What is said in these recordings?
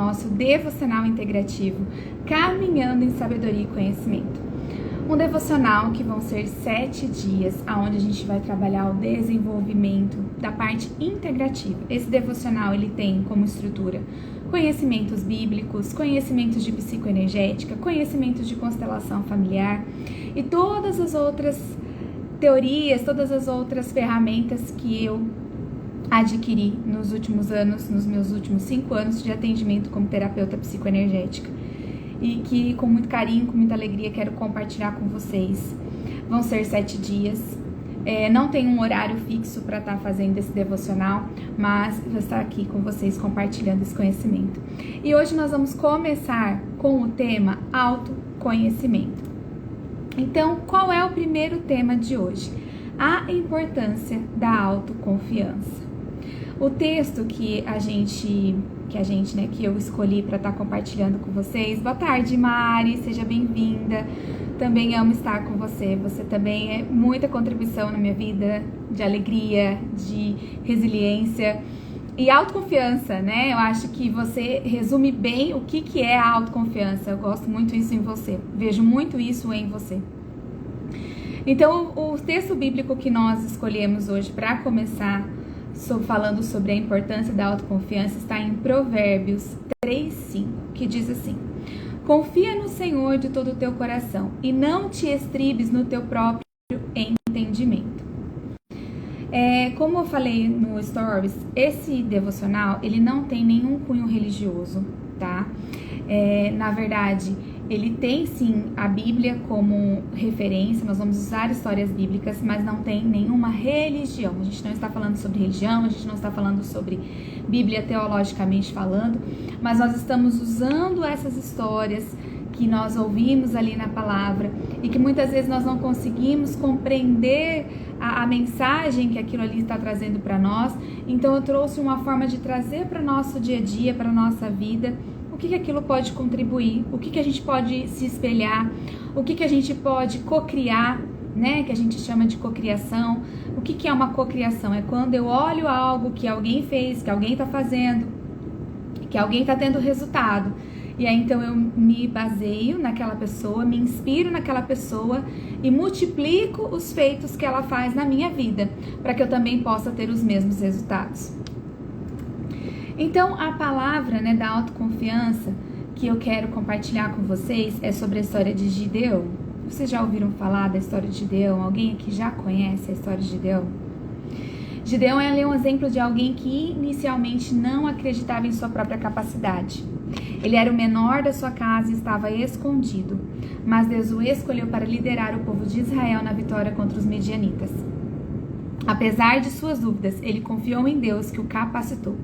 nosso devocional integrativo Caminhando em Sabedoria e Conhecimento. Um devocional que vão ser 7 dias, onde a gente vai trabalhar o desenvolvimento da parte integrativa. Esse devocional ele tem como estrutura conhecimentos bíblicos, conhecimentos de psicoenergética, conhecimentos de constelação familiar e todas as outras teorias, todas as outras ferramentas que eu adquiri nos últimos anos, nos meus últimos 5 anos de atendimento como terapeuta psicoenergética e que com muito carinho, com muita alegria quero compartilhar com vocês. Vão ser 7 dias, não tem um horário fixo para estar fazendo esse devocional, mas vou estar aqui com vocês compartilhando esse conhecimento. E hoje nós vamos começar com o tema autoconhecimento. Então, qual é o primeiro tema de hoje? A importância da autoconfiança. O texto que eu escolhi para estar compartilhando com vocês. Boa tarde, Mari, seja bem-vinda. Também amo estar com você. Você também é muita contribuição na minha vida, de alegria, de resiliência e autoconfiança, né? Eu acho que você resume bem o que é a autoconfiança. Eu gosto muito disso em você. Vejo muito isso em você. Então, o texto bíblico que nós escolhemos hoje para começar falando sobre a importância da autoconfiança está em Provérbios 3:5, que diz assim: confia no Senhor de todo o teu coração e não te estribes no teu próprio entendimento. Como eu falei no Stories, esse devocional ele não tem nenhum cunho religioso, tá? Na verdade, ele tem sim a Bíblia como referência, nós vamos usar histórias bíblicas, mas não tem nenhuma religião. A gente não está falando sobre religião, a gente não está falando sobre Bíblia teologicamente falando, mas nós estamos usando essas histórias que nós ouvimos ali na palavra e que muitas vezes nós não conseguimos compreender a mensagem que aquilo ali está trazendo para nós. Então eu trouxe uma forma de trazer para o nosso dia a dia, para a nossa vida, o que aquilo pode contribuir, o que a gente pode se espelhar, o que a gente pode cocriar, né? Que a gente chama de cocriação. O que é uma cocriação? É quando eu olho algo que alguém fez, que alguém está fazendo, que alguém está tendo resultado. E aí então eu me baseio naquela pessoa, me inspiro naquela pessoa e multiplico os feitos que ela faz na minha vida, para que eu também possa ter os mesmos resultados. Então, a palavra, né, da autoconfiança que eu quero compartilhar com vocês é sobre a história de Gideão. Vocês já ouviram falar da história de Gideão? Alguém aqui já conhece a história de Gideão? Gideão é um exemplo de alguém que inicialmente não acreditava em sua própria capacidade. Ele era o menor da sua casa e estava escondido, mas Deus o escolheu para liderar o povo de Israel na vitória contra os medianitas. Apesar de suas dúvidas, ele confiou em Deus que o capacitou.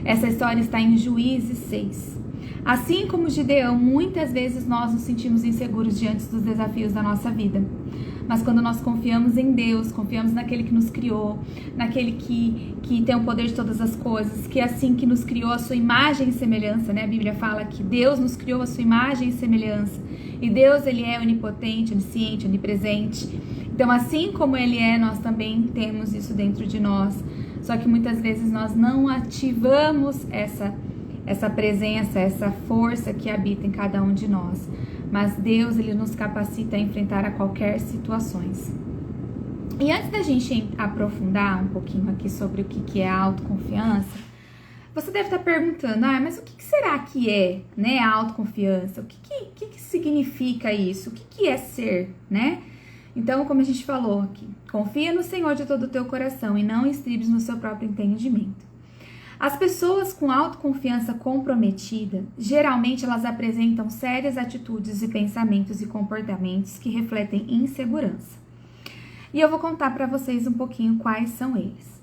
Essa história está em Juízes 6. Assim como Gideão, muitas vezes nós nos sentimos inseguros diante dos desafios da nossa vida. Mas quando nós confiamos em Deus, confiamos naquele que nos criou, naquele que tem o poder de todas as coisas, que assim que nos criou a sua imagem e semelhança, né? A Bíblia fala que Deus nos criou a sua imagem e semelhança. E Deus, ele é onipotente, onisciente, onipresente. Então, assim como ele é, nós também temos isso dentro de nós. Só que muitas vezes nós não ativamos essa presença, essa força que habita em cada um de nós. Mas Deus, ele nos capacita a enfrentar a qualquer situações. E antes da gente aprofundar um pouquinho aqui sobre o que é a autoconfiança, você deve estar perguntando, mas o que será que é, né, a autoconfiança? O que significa isso? O que é ser, né? Então, como a gente falou aqui, confia no Senhor de todo o teu coração e não estribes no seu próprio entendimento. As pessoas com autoconfiança comprometida, geralmente elas apresentam sérias atitudes e pensamentos e comportamentos que refletem insegurança. E eu vou contar para vocês um pouquinho quais são eles.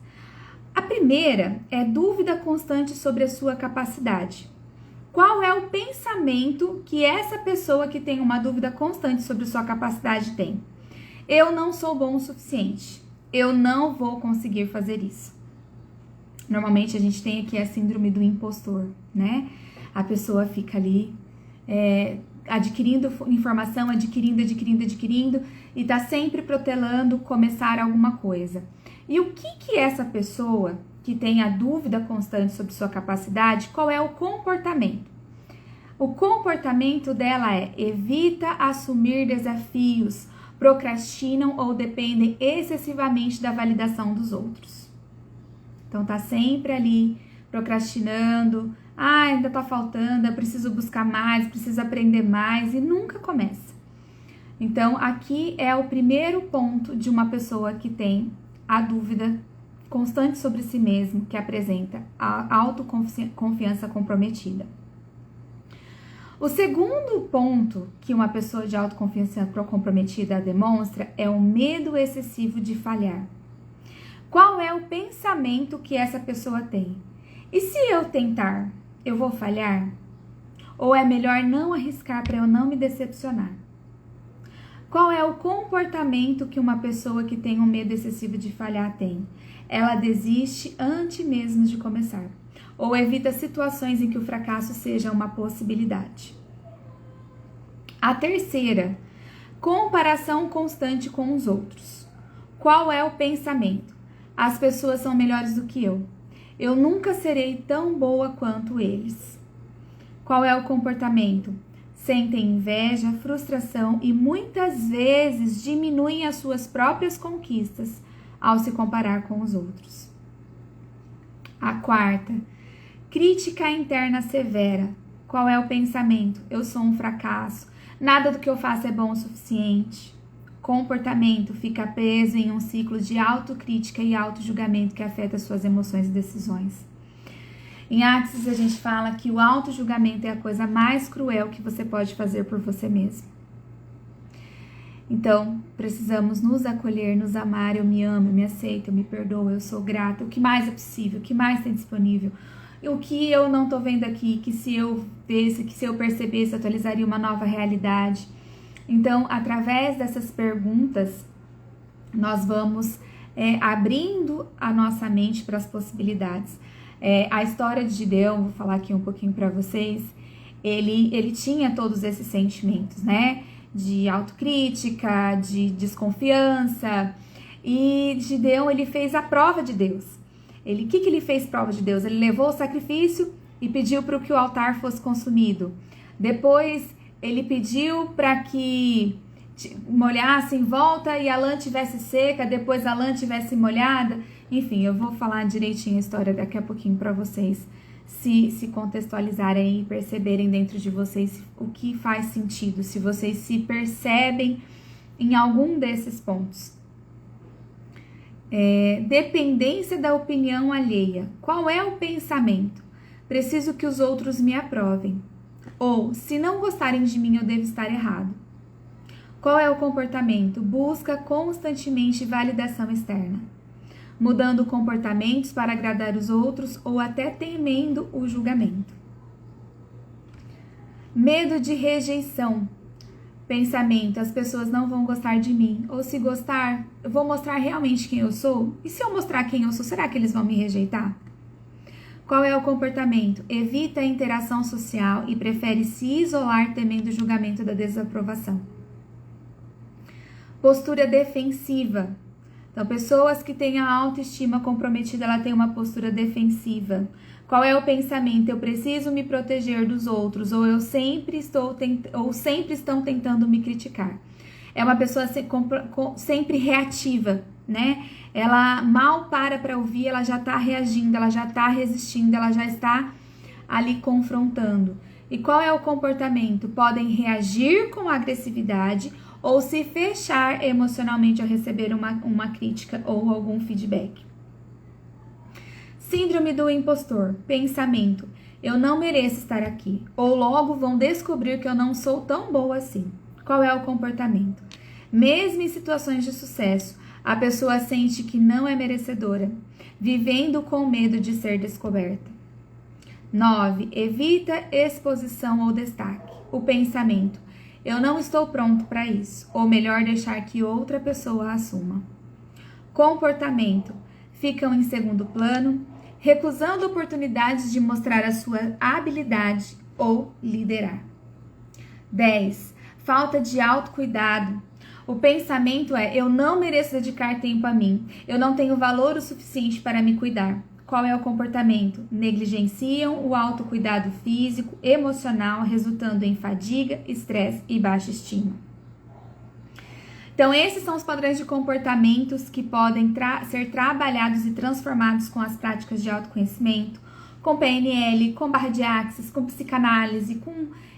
A primeira é dúvida constante sobre a sua capacidade. Qual é o pensamento que essa pessoa que tem uma dúvida constante sobre sua capacidade tem? Eu não sou bom o suficiente. Eu não vou conseguir fazer isso. Normalmente a gente tem aqui a síndrome do impostor, né? A pessoa fica ali adquirindo informação, adquirindo, e tá sempre protelando começar alguma coisa. E o que essa pessoa que tem a dúvida constante sobre sua capacidade, qual é o comportamento? O comportamento dela é: evita assumir desafios, procrastinam ou dependem excessivamente da validação dos outros. Então tá sempre ali procrastinando, ainda tá faltando, eu preciso buscar mais, preciso aprender mais, e nunca começa. Então aqui é o primeiro ponto de uma pessoa que tem a dúvida constante sobre si mesmo, que apresenta a autoconfiança comprometida. O segundo ponto que uma pessoa de autoconfiança comprometida demonstra é o medo excessivo de falhar. Qual é o pensamento que essa pessoa tem? E se eu tentar, eu vou falhar? Ou é melhor não arriscar para eu não me decepcionar? Qual é o comportamento que uma pessoa que tem um medo excessivo de falhar tem? Ela desiste antes mesmo de começar, ou evita situações em que o fracasso seja uma possibilidade. A terceira, comparação constante com os outros. Qual é o pensamento? As pessoas são melhores do que eu. Eu nunca serei tão boa quanto eles. Qual é o comportamento? Sentem inveja, frustração e muitas vezes diminuem as suas próprias conquistas ao se comparar com os outros. A quarta, crítica interna severa. Qual é o pensamento? Eu sou um fracasso. Nada do que eu faço é bom o suficiente. Comportamento fica preso em um ciclo de autocrítica e autojulgamento que afeta suas emoções e decisões. Em Axis a gente fala que o autojulgamento é a coisa mais cruel que você pode fazer por você mesmo. Então, precisamos nos acolher, nos amar. Eu me amo, eu me aceito, eu me perdoo, eu sou grata. O que mais é possível? O que mais tem disponível? O que eu não tô vendo aqui, que se eu visse, que se eu percebesse, atualizaria uma nova realidade. Então, através dessas perguntas, nós vamos abrindo a nossa mente para as possibilidades. A história de Gideão, vou falar aqui um pouquinho para vocês, ele tinha todos esses sentimentos, né? De autocrítica, de desconfiança, e Gideão, ele fez a prova de Deus. O que ele fez prova de Deus? Ele levou o sacrifício e pediu para que o altar fosse consumido. Depois, ele pediu para que molhasse em volta e a lã tivesse seca, depois a lã tivesse molhada. Enfim, eu vou falar direitinho a história daqui a pouquinho para vocês se contextualizarem e perceberem dentro de vocês o que faz sentido, se vocês se percebem em algum desses pontos. Dependência da opinião alheia. Qual é o pensamento? Preciso que os outros me aprovem. Ou, se não gostarem de mim, eu devo estar errado. Qual é o comportamento? Busca constantemente validação externa, mudando comportamentos para agradar os outros ou até temendo o julgamento. Medo de rejeição. Pensamento, as pessoas não vão gostar de mim. Ou se gostar, eu vou mostrar realmente quem eu sou? E se eu mostrar quem eu sou, será que eles vão me rejeitar? Qual é o comportamento? Evita a interação social e prefere se isolar temendo o julgamento da desaprovação. Postura defensiva. Então, pessoas que têm a autoestima comprometida, ela tem uma postura defensiva. Qual é o pensamento? Eu preciso me proteger dos outros, ou eu sempre estão tentando me criticar. É uma pessoa sempre reativa, né? Ela mal para ouvir, ela já está reagindo, ela já está resistindo, ela já está ali confrontando. E qual é o comportamento? Podem reagir com agressividade ou se fechar emocionalmente ao receber uma crítica ou algum feedback. Síndrome do impostor. Pensamento. Eu não mereço estar aqui. Ou logo vão descobrir que eu não sou tão boa assim. Qual é o comportamento? Mesmo em situações de sucesso, a pessoa sente que não é merecedora, vivendo com medo de ser descoberta. 9. Evita exposição ou destaque. O pensamento. Eu não estou pronto para isso. Ou melhor, deixar que outra pessoa assuma. Comportamento. Ficam em segundo plano, recusando oportunidades de mostrar a sua habilidade ou liderar. 10. Falta de autocuidado. O pensamento é: eu não mereço dedicar tempo a mim. Eu não tenho valor o suficiente para me cuidar. qual é o comportamento? Negligenciam o autocuidado físico, emocional, resultando em fadiga, estresse e baixa estima. Então, esses são os padrões de comportamentos que podem ser trabalhados e transformados com as práticas de autoconhecimento, com PNL, com barra de Axis, com psicanálise,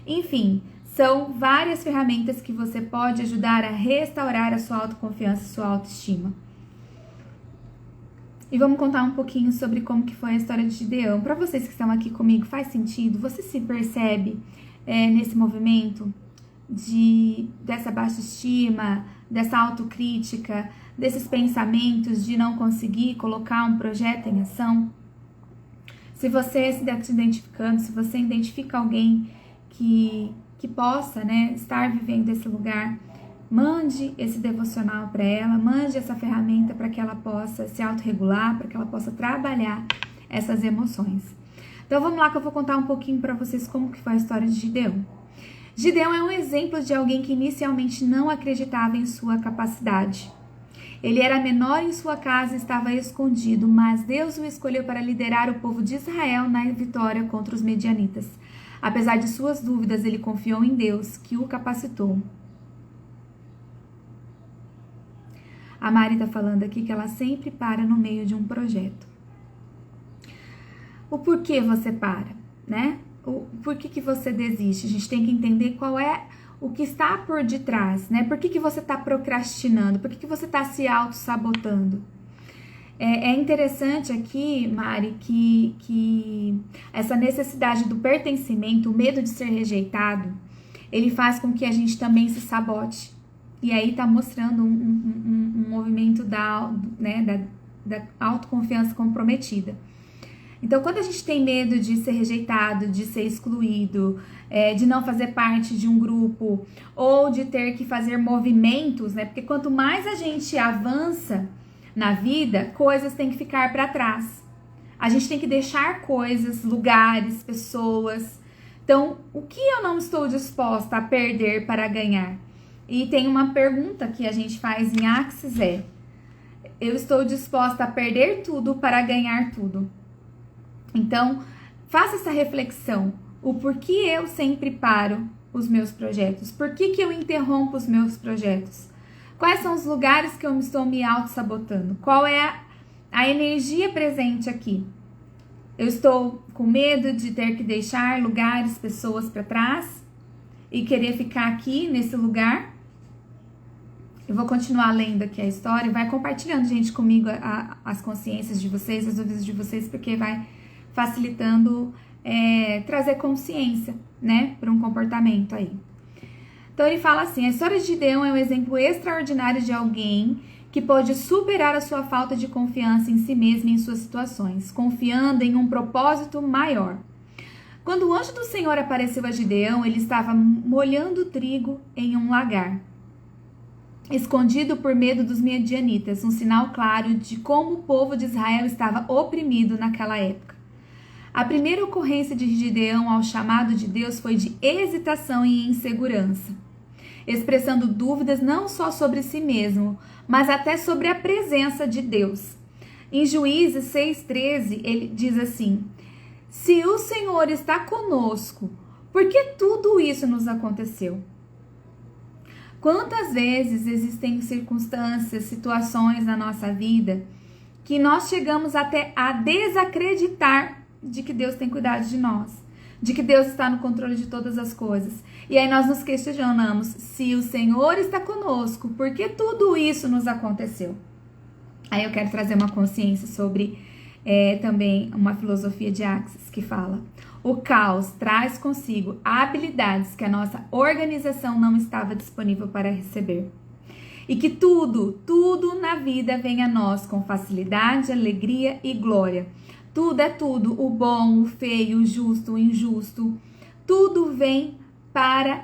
enfim, são várias ferramentas que você pode ajudar a restaurar a sua autoconfiança e sua autoestima. E vamos contar um pouquinho sobre como que foi a história de Gideão. Para vocês que estão aqui comigo, faz sentido? Você se percebe nesse movimento dessa baixa estima, dessa autocrítica, desses pensamentos de não conseguir colocar um projeto em ação? Se você se identificando, se você identifica alguém que possa, né, estar vivendo esse lugar, mande esse devocional para ela, mande essa ferramenta para que ela possa se autorregular, para que ela possa trabalhar essas emoções. Então vamos lá que eu vou contar um pouquinho para vocês como que foi a história de Gideão. Gideão é um exemplo de alguém que inicialmente não acreditava em sua capacidade. Ele era menor em sua casa e estava escondido, mas Deus o escolheu para liderar o povo de Israel na vitória contra os medianitas. Apesar de suas dúvidas, ele confiou em Deus, que o capacitou. A Mari está falando aqui que ela sempre para no meio de um projeto. O porquê você para, né? Por que você desiste? A gente tem que entender qual é o que está por detrás, né? Por que você está procrastinando? Por que você está se auto-sabotando? É interessante aqui, Mari, que essa necessidade do pertencimento, o medo de ser rejeitado, ele faz com que a gente também se sabote. E aí tá mostrando um movimento da autoconfiança comprometida. Então, quando a gente tem medo de ser rejeitado, de ser excluído, de não fazer parte de um grupo, ou de ter que fazer movimentos, né? Porque quanto mais a gente avança na vida, coisas têm que ficar para trás. A gente tem que deixar coisas, lugares, pessoas. Então, o que eu não estou disposta a perder para ganhar? E tem uma pergunta que a gente faz em Axis, eu estou disposta a perder tudo para ganhar tudo? Então, faça essa reflexão. O porquê eu sempre paro os meus projetos? Por que eu interrompo os meus projetos? Quais são os lugares que eu estou me auto-sabotando? Qual é a energia presente aqui? Eu estou com medo de ter que deixar lugares, pessoas para trás e querer ficar aqui nesse lugar? Eu vou continuar lendo aqui a história. Vai compartilhando, gente, comigo as consciências de vocês, as dúvidas de vocês, porque vai facilitando trazer consciência, né, para um comportamento aí. Então ele fala assim: a história de Gideão é um exemplo extraordinário de alguém que pôde superar a sua falta de confiança em si mesmo e em suas situações, confiando em um propósito maior. Quando o anjo do Senhor apareceu a Gideão, ele estava molhando trigo em um lagar, escondido por medo dos medianitas, um sinal claro de como o povo de Israel estava oprimido naquela época. A primeira ocorrência de Gideão ao chamado de Deus foi de hesitação e insegurança, expressando dúvidas não só sobre si mesmo, mas até sobre a presença de Deus. Em Juízes 6,13, ele diz assim: se o Senhor está conosco, por que tudo isso nos aconteceu? Quantas vezes existem circunstâncias, situações na nossa vida que nós chegamos até a desacreditar de que Deus tem cuidado de nós, de que Deus está no controle de todas as coisas. E aí nós nos questionamos: se o Senhor está conosco, por que tudo isso nos aconteceu? Aí eu quero trazer uma consciência sobre também uma filosofia de Axis que fala: o caos traz consigo habilidades que a nossa organização não estava disponível para receber. E que tudo na vida vem a nós com facilidade, alegria e glória. Tudo é tudo, o bom, o feio, o justo, o injusto, tudo vem para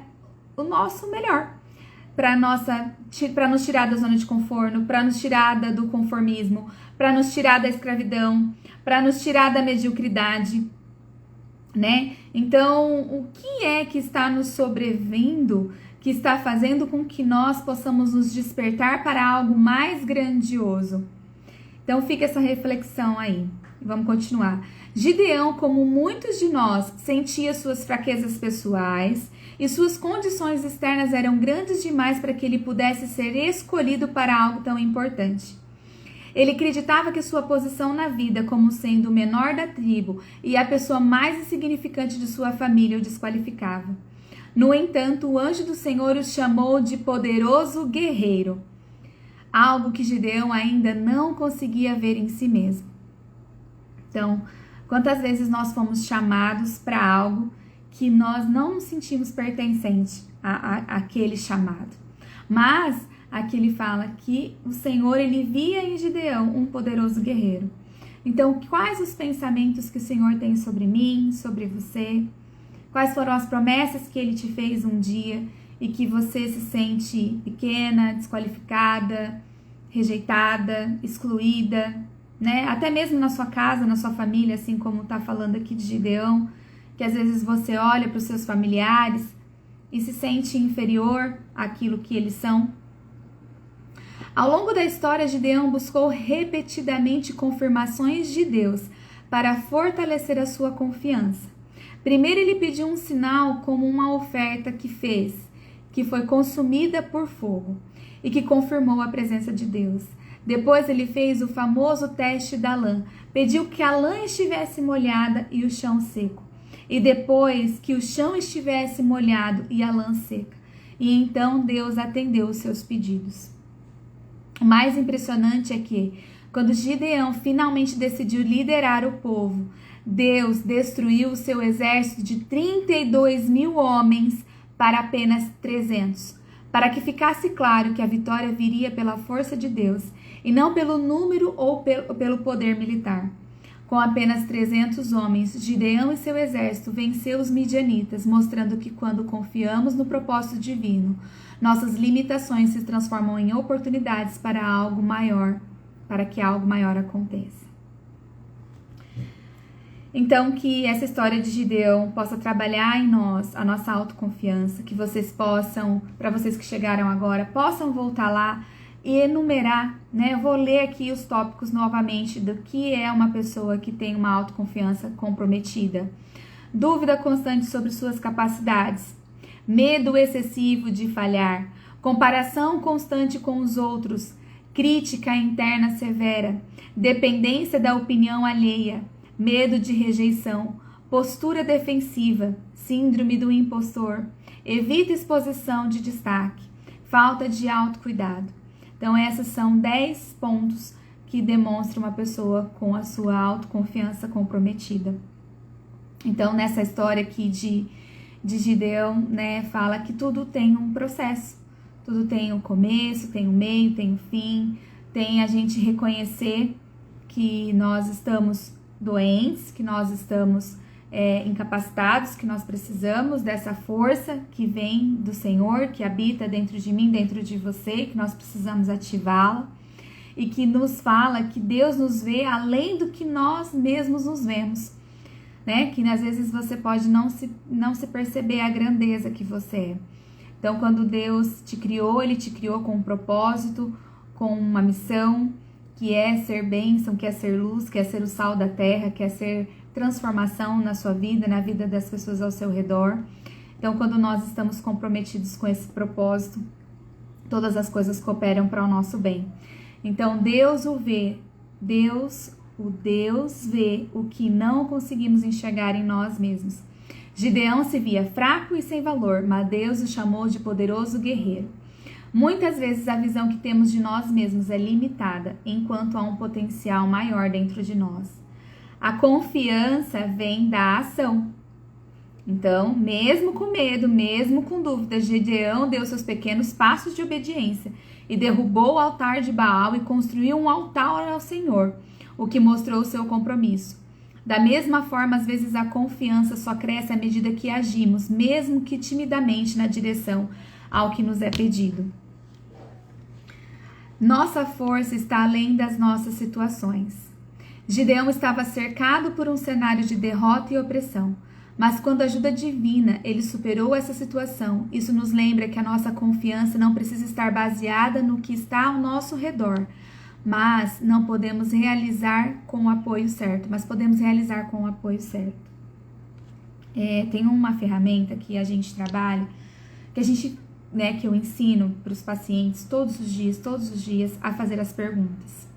o nosso melhor, para nos tirar da zona de conforto, para nos tirar do conformismo, para nos tirar da escravidão, para nos tirar da mediocridade, né? Então, o que é que está nos sobrevivendo, que está fazendo com que nós possamos nos despertar para algo mais grandioso? Então, fica essa reflexão aí. Vamos continuar. Gideão, como muitos de nós, sentia suas fraquezas pessoais e suas condições externas eram grandes demais para que ele pudesse ser escolhido para algo tão importante. Ele acreditava que sua posição na vida, como sendo o menor da tribo e a pessoa mais insignificante de sua família, o desqualificava. No entanto, o anjo do Senhor o chamou de poderoso guerreiro, algo que Gideão ainda não conseguia ver em si mesmo. Então, quantas vezes nós fomos chamados para algo que nós não nos sentimos pertencentes àquele chamado. Mas aqui ele fala que o Senhor, ele via em Gideão um poderoso guerreiro. Então, quais os pensamentos que o Senhor tem sobre mim, sobre você? Quais foram as promessas que ele te fez um dia e que você se sente pequena, desqualificada, rejeitada, excluída, né? Até mesmo na sua casa, na sua família, assim como está falando aqui de Gideão, que às vezes você olha para os seus familiares e se sente inferior àquilo que eles são. Ao longo da história, Gideão buscou repetidamente confirmações de Deus para fortalecer a sua confiança. Primeiro ele pediu um sinal como uma oferta que fez, que foi consumida por fogo e que confirmou a presença de Deus. Depois ele fez o famoso teste da lã, pediu que a lã estivesse molhada e o chão seco. E depois que o chão estivesse molhado e a lã seca. E então Deus atendeu os seus pedidos. O mais impressionante é que, quando Gideão finalmente decidiu liderar o povo, Deus destruiu o seu exército de 32 mil homens para apenas 300, para que ficasse claro que a vitória viria pela força de Deus e não pelo número ou pelo poder militar. Com apenas 300 homens, Gideão e seu exército venceu os midianitas, mostrando que quando confiamos no propósito divino, nossas limitações se transformam em oportunidades para algo maior, para que algo maior aconteça. Então, que essa história de Gideão possa trabalhar em nós a nossa autoconfiança, que vocês possam, para vocês que chegaram agora, possam voltar lá e enumerar, né? Eu vou ler aqui os tópicos novamente do que é uma pessoa que tem uma autoconfiança comprometida. Dúvida constante sobre suas capacidades, medo excessivo de falhar, comparação constante com os outros, crítica interna severa, dependência da opinião alheia, medo de rejeição, postura defensiva, síndrome do impostor, evita exposição de destaque, falta de autocuidado. Então, esses são 10 pontos que demonstram uma pessoa com a sua autoconfiança comprometida. Então, nessa história aqui de Gideão, né, fala que tudo tem um processo. Tudo tem um começo, tem um meio, tem um fim. Tem a gente reconhecer que nós estamos doentes, que nós estamos incapacitados, que nós precisamos dessa força que vem do Senhor, que habita dentro de mim, dentro de você, que nós precisamos ativá-la, e que nos fala que Deus nos vê além do que nós mesmos nos vemos, né? Que às vezes você pode não se perceber a grandeza que você é. Então, quando Deus te criou, Ele te criou com um propósito, com uma missão, que é ser bênção, que é ser luz, que é ser o sal da terra, que é ser transformação na sua vida, na vida das pessoas ao seu redor. Então, quando nós estamos comprometidos com esse propósito, todas as coisas cooperam para o nosso bem. Então, Deus vê o que não conseguimos enxergar em nós mesmos. Gideão se via fraco e sem valor, mas Deus o chamou de poderoso guerreiro. Muitas vezes a visão que temos de nós mesmos é limitada, enquanto há um potencial maior dentro de nós. A confiança vem da ação. Então, mesmo com medo, mesmo com dúvidas, Gideão deu seus pequenos passos de obediência e derrubou o altar de Baal e construiu um altar ao Senhor, o que mostrou o seu compromisso. Da mesma forma, às vezes a confiança só cresce à medida que agimos, mesmo que timidamente, na direção ao que nos é pedido. Nossa força está além das nossas situações. Gideão estava cercado por um cenário de derrota e opressão, mas quando a ajuda divina, ele superou essa situação. Isso nos lembra que a nossa confiança não precisa estar baseada no que está ao nosso redor, mas não podemos realizar com o apoio certo, mas podemos realizar com o apoio certo. Tem uma ferramenta que a gente trabalha, que eu ensino para os pacientes todos os dias, a fazer as perguntas.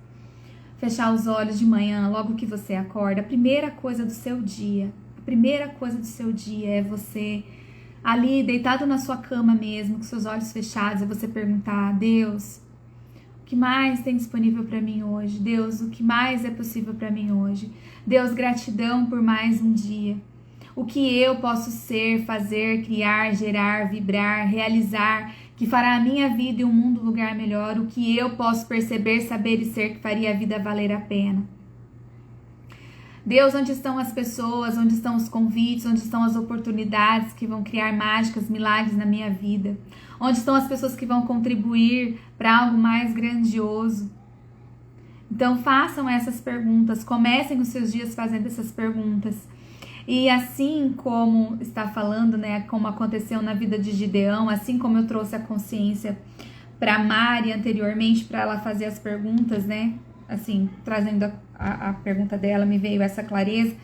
Fechar os olhos de manhã, logo que você acorda, a primeira coisa do seu dia é você ali, deitado na sua cama mesmo, com seus olhos fechados, é você perguntar: Deus, o que mais tem disponível para mim hoje? Deus, o que mais é possível para mim hoje? Deus, gratidão por mais um dia. O que eu posso ser, fazer, criar, gerar, vibrar, realizar, que fará a minha vida e o mundo um lugar melhor? O que eu posso perceber, saber e ser que faria a vida valer a pena? Deus, onde estão as pessoas, onde estão os convites, onde estão as oportunidades que vão criar mágicas, milagres na minha vida? Onde estão as pessoas que vão contribuir para algo mais grandioso? Então façam essas perguntas, comecem os seus dias fazendo essas perguntas. E assim como está falando, como aconteceu na vida de Gideão, assim como eu trouxe a consciência para Mari anteriormente, para ela fazer as perguntas, assim, trazendo a pergunta dela, me veio essa clareza.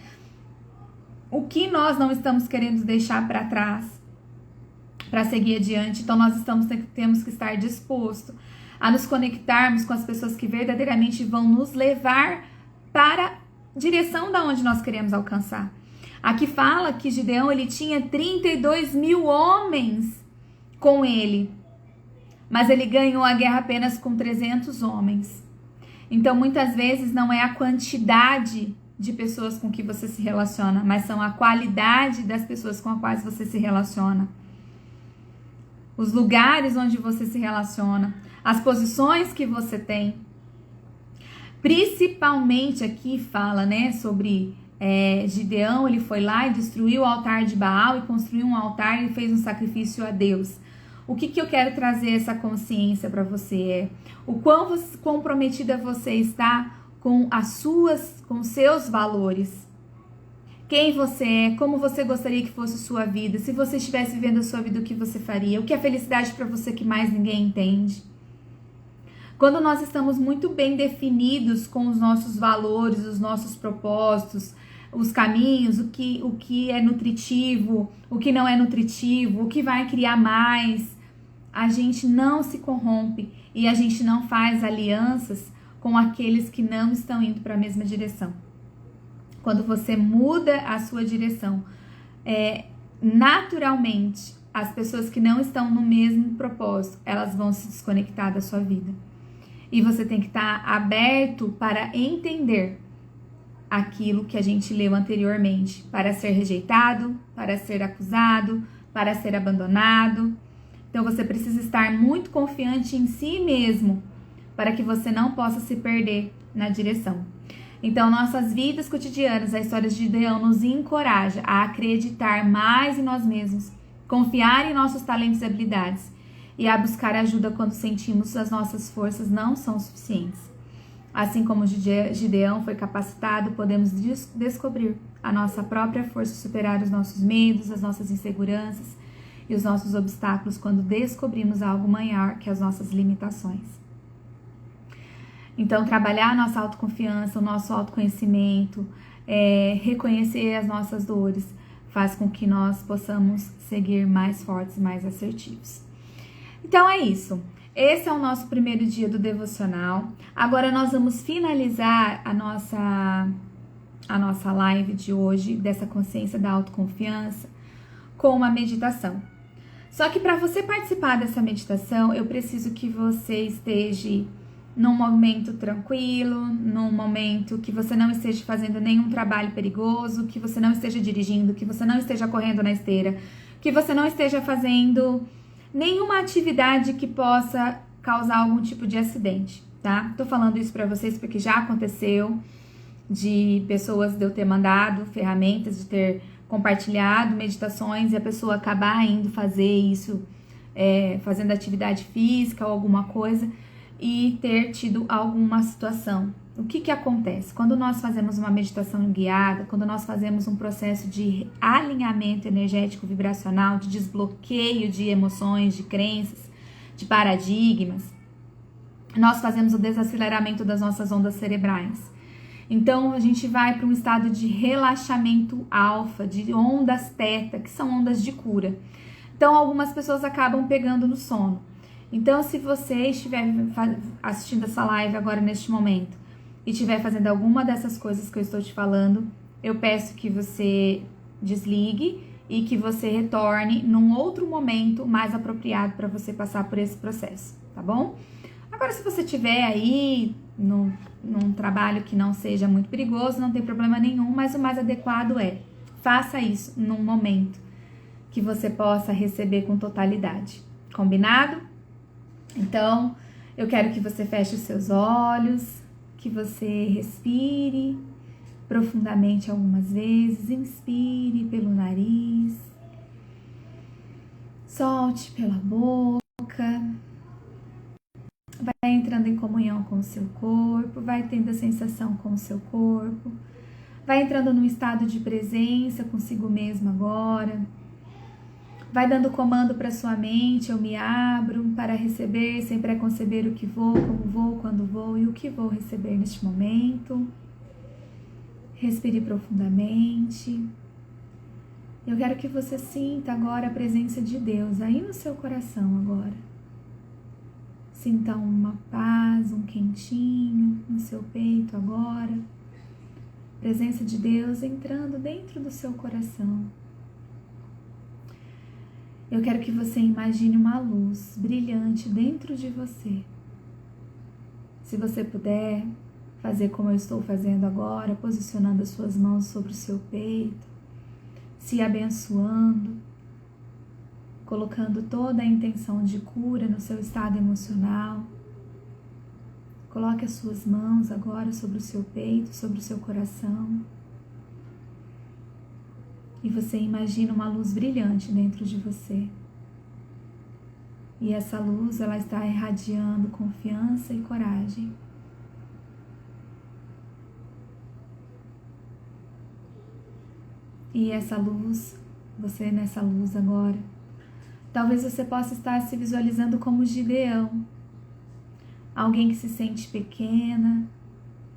O que nós não estamos querendo deixar para trás para seguir adiante? Então nós temos que estar disposto a nos conectarmos com as pessoas que verdadeiramente vão nos levar para a direção da onde nós queremos alcançar. Aqui fala que Gideão, ele tinha 32 mil homens com ele, mas ele ganhou a guerra apenas com 300 homens. Então, muitas vezes, não é a quantidade de pessoas com que você se relaciona, mas são a qualidade das pessoas com as quais você se relaciona. Os lugares onde você se relaciona, as posições que você tem. Principalmente aqui fala, sobre Gideão, ele foi lá e destruiu o altar de Baal e construiu um altar e fez um sacrifício a Deus. O que eu quero trazer essa consciência para você o quão comprometida você está com com seus valores. Quem você é, como você gostaria que fosse a sua vida, se você estivesse vivendo a sua vida, o que você faria, o que é felicidade para você que mais ninguém entende. Quando nós estamos muito bem definidos com os nossos valores, os nossos propósitos, os caminhos, o que é nutritivo, o que não é nutritivo, o que vai criar mais, a gente não se corrompe e a gente não faz alianças com aqueles que não estão indo para a mesma direção. Quando você muda a sua direção, naturalmente, as pessoas que não estão no mesmo propósito, elas vão se desconectar da sua vida. E você tem que estar aberto para entender aquilo que a gente leu anteriormente, para ser rejeitado, para ser acusado, para ser abandonado. Então você precisa estar muito confiante em si mesmo, para que você não possa se perder na direção. Então nossas vidas cotidianas, a história de Gideão nos encoraja a acreditar mais em nós mesmos, confiar em nossos talentos e habilidades e a buscar ajuda quando sentimos que as nossas forças não são suficientes. Assim como Gideão foi capacitado, podemos descobrir a nossa própria força, superar os nossos medos, as nossas inseguranças e os nossos obstáculos quando descobrimos algo maior que as nossas limitações. Então, trabalhar a nossa autoconfiança, o nosso autoconhecimento, reconhecer as nossas dores, faz com que nós possamos seguir mais fortes e mais assertivos. Então, é isso. Esse é o nosso primeiro dia do devocional. Agora nós vamos finalizar a nossa live de hoje, dessa consciência da autoconfiança, com uma meditação. Só que para você participar dessa meditação, eu preciso que você esteja num momento tranquilo, num momento que você não esteja fazendo nenhum trabalho perigoso, que você não esteja dirigindo, que você não esteja correndo na esteira, que você não esteja fazendo nenhuma atividade que possa causar algum tipo de acidente, tá? Tô falando isso para vocês porque já aconteceu de pessoas de eu ter mandado ferramentas, de ter compartilhado meditações e a pessoa acabar indo fazer isso, fazendo atividade física ou alguma coisa e ter tido alguma situação. O que acontece? Quando nós fazemos uma meditação guiada, quando nós fazemos um processo de alinhamento energético vibracional, de desbloqueio de emoções, de crenças, de paradigmas, nós fazemos o desaceleramento das nossas ondas cerebrais. Então, a gente vai para um estado de relaxamento alfa, de ondas teta, que são ondas de cura. Então, algumas pessoas acabam pegando no sono. Então, se você estiver assistindo essa live agora neste momento e estiver fazendo alguma dessas coisas que eu estou te falando, eu peço que você desligue e que você retorne num outro momento mais apropriado para você passar por esse processo, tá bom? Agora, se você estiver aí num trabalho que não seja muito perigoso, não tem problema nenhum, mas o mais adequado é, faça isso num momento que você possa receber com totalidade. Combinado? Então, eu quero que você feche os seus olhos, que você respire profundamente algumas vezes, inspire pelo nariz, solte pela boca, vai entrando em comunhão com o seu corpo, vai tendo a sensação com o seu corpo, vai entrando num estado de presença consigo mesmo agora, vai dando comando para sua mente, eu me abro para receber sem preconceber o que vou, como vou, quando vou e o que vou receber neste momento. Respire profundamente. Eu quero que você sinta agora a presença de Deus aí no seu coração agora. Sinta uma paz, um quentinho no seu peito agora. Presença de Deus entrando dentro do seu coração. Eu quero que você imagine uma luz brilhante dentro de você. Se você puder fazer como eu estou fazendo agora, posicionando as suas mãos sobre o seu peito, se abençoando, colocando toda a intenção de cura no seu estado emocional. Coloque as suas mãos agora sobre o seu peito, sobre o seu coração. E você imagina uma luz brilhante dentro de você. E essa luz, ela está irradiando confiança e coragem. E essa luz, você nessa luz agora, talvez você possa estar se visualizando como Gideão. Alguém que se sente pequena,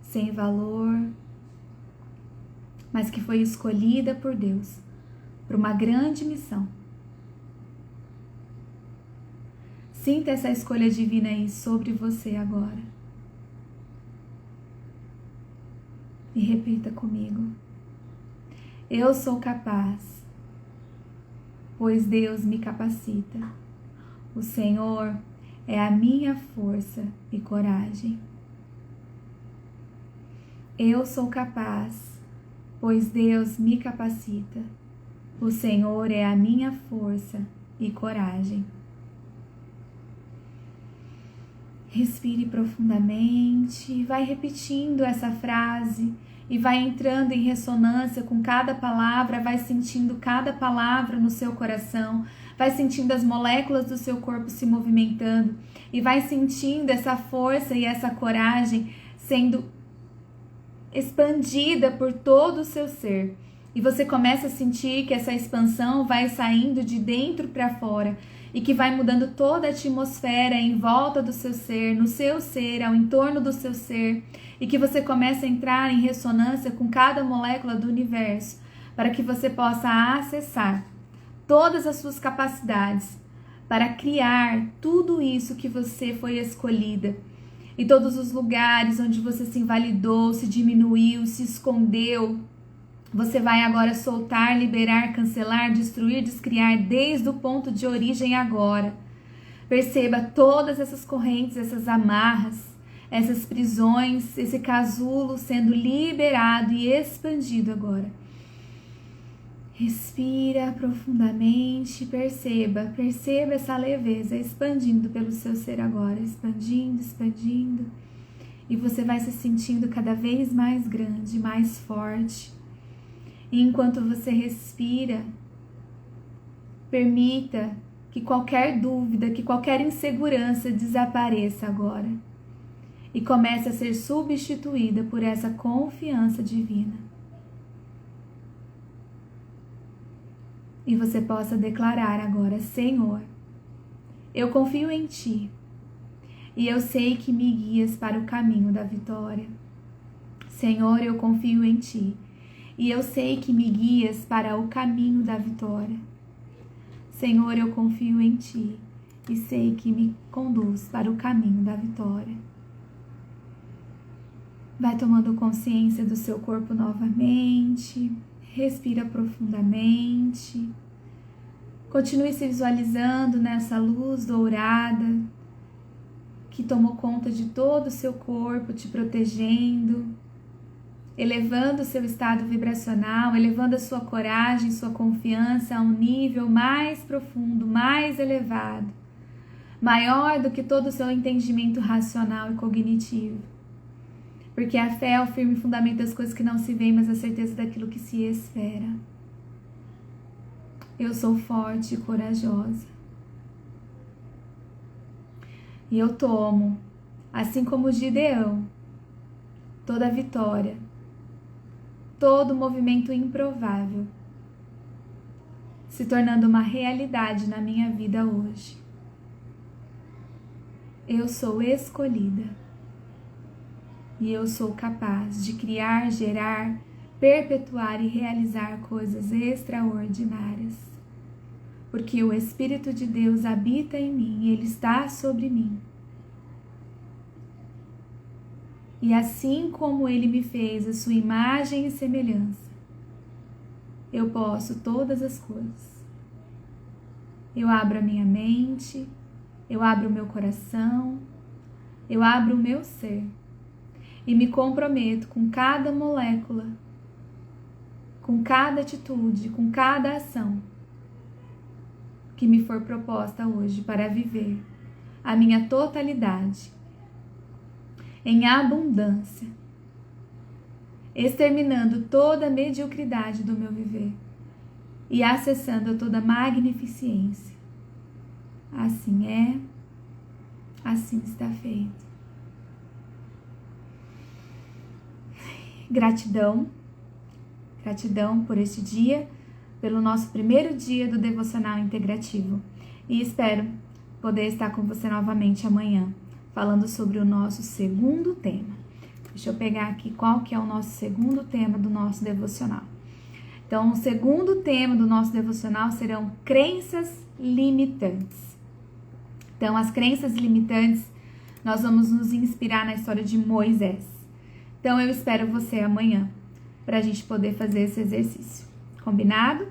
sem valor, mas que foi escolhida por Deus para uma grande missão. Sinta essa escolha divina aí sobre você agora. E repita comigo. Eu sou capaz, pois Deus me capacita. O Senhor é a minha força e coragem. Eu sou capaz, pois Deus me capacita. O Senhor é a minha força e coragem. Respire profundamente, vai repetindo essa frase e vai entrando em ressonância com cada palavra, vai sentindo cada palavra no seu coração, vai sentindo as moléculas do seu corpo se movimentando e vai sentindo essa força e essa coragem sendo expandida por todo o seu ser. E você começa a sentir que essa expansão vai saindo de dentro para fora e que vai mudando toda a atmosfera em volta do seu ser, no seu ser, ao entorno do seu ser, e que você começa a entrar em ressonância com cada molécula do universo, para que você possa acessar todas as suas capacidades para criar tudo isso que você foi escolhida. E todos os lugares onde você se invalidou, se diminuiu, se escondeu, você vai agora soltar, liberar, cancelar, destruir, descriar desde o ponto de origem agora. Perceba todas essas correntes, essas amarras, essas prisões, esse casulo sendo liberado e expandido agora. Respira profundamente, perceba essa leveza expandindo pelo seu ser agora, expandindo, expandindo. E você vai se sentindo cada vez mais grande, mais forte. E enquanto você respira, permita que qualquer dúvida, que qualquer insegurança desapareça agora e comece a ser substituída por essa confiança divina. E você possa declarar agora: Senhor, eu confio em Ti, e eu sei que me guias para o caminho da vitória. Senhor, eu confio em Ti, e eu sei que me guias para o caminho da vitória. Senhor, eu confio em Ti, e sei que me conduz para o caminho da vitória. Vai tomando consciência do seu corpo novamente, respira profundamente. Continue se visualizando nessa luz dourada que tomou conta de todo o seu corpo, te protegendo, elevando o seu estado vibracional, elevando a sua coragem, sua confiança a um nível mais profundo, mais elevado, maior do que todo o seu entendimento racional e cognitivo. Porque a fé é o firme fundamento das coisas que não se veem, mas a certeza daquilo que se espera. Eu sou forte e corajosa. E eu tomo, assim como Gideão, toda a vitória, todo movimento improvável, se tornando uma realidade na minha vida hoje. Eu sou escolhida. E eu sou capaz de criar, gerar, perpetuar e realizar coisas extraordinárias. Porque o Espírito de Deus habita em mim, Ele está sobre mim. E assim como Ele me fez a sua imagem e semelhança, eu posso todas as coisas. Eu abro a minha mente, eu abro o meu coração, eu abro o meu ser. E me comprometo com cada molécula, com cada atitude, com cada ação que me for proposta hoje para viver a minha totalidade em abundância, exterminando toda a mediocridade do meu viver e acessando a toda a magnificência. Assim é, assim está feito. Gratidão por este dia, pelo nosso primeiro dia do Devocional Integrativo. E espero poder estar com você novamente amanhã, falando sobre o nosso segundo tema. Deixa eu pegar aqui qual que é o nosso segundo tema do nosso devocional. Então, o segundo tema do nosso devocional serão crenças limitantes. Então, as crenças limitantes, nós vamos nos inspirar na história de Moisés. Então, eu espero você amanhã para a gente poder fazer esse exercício. Combinado?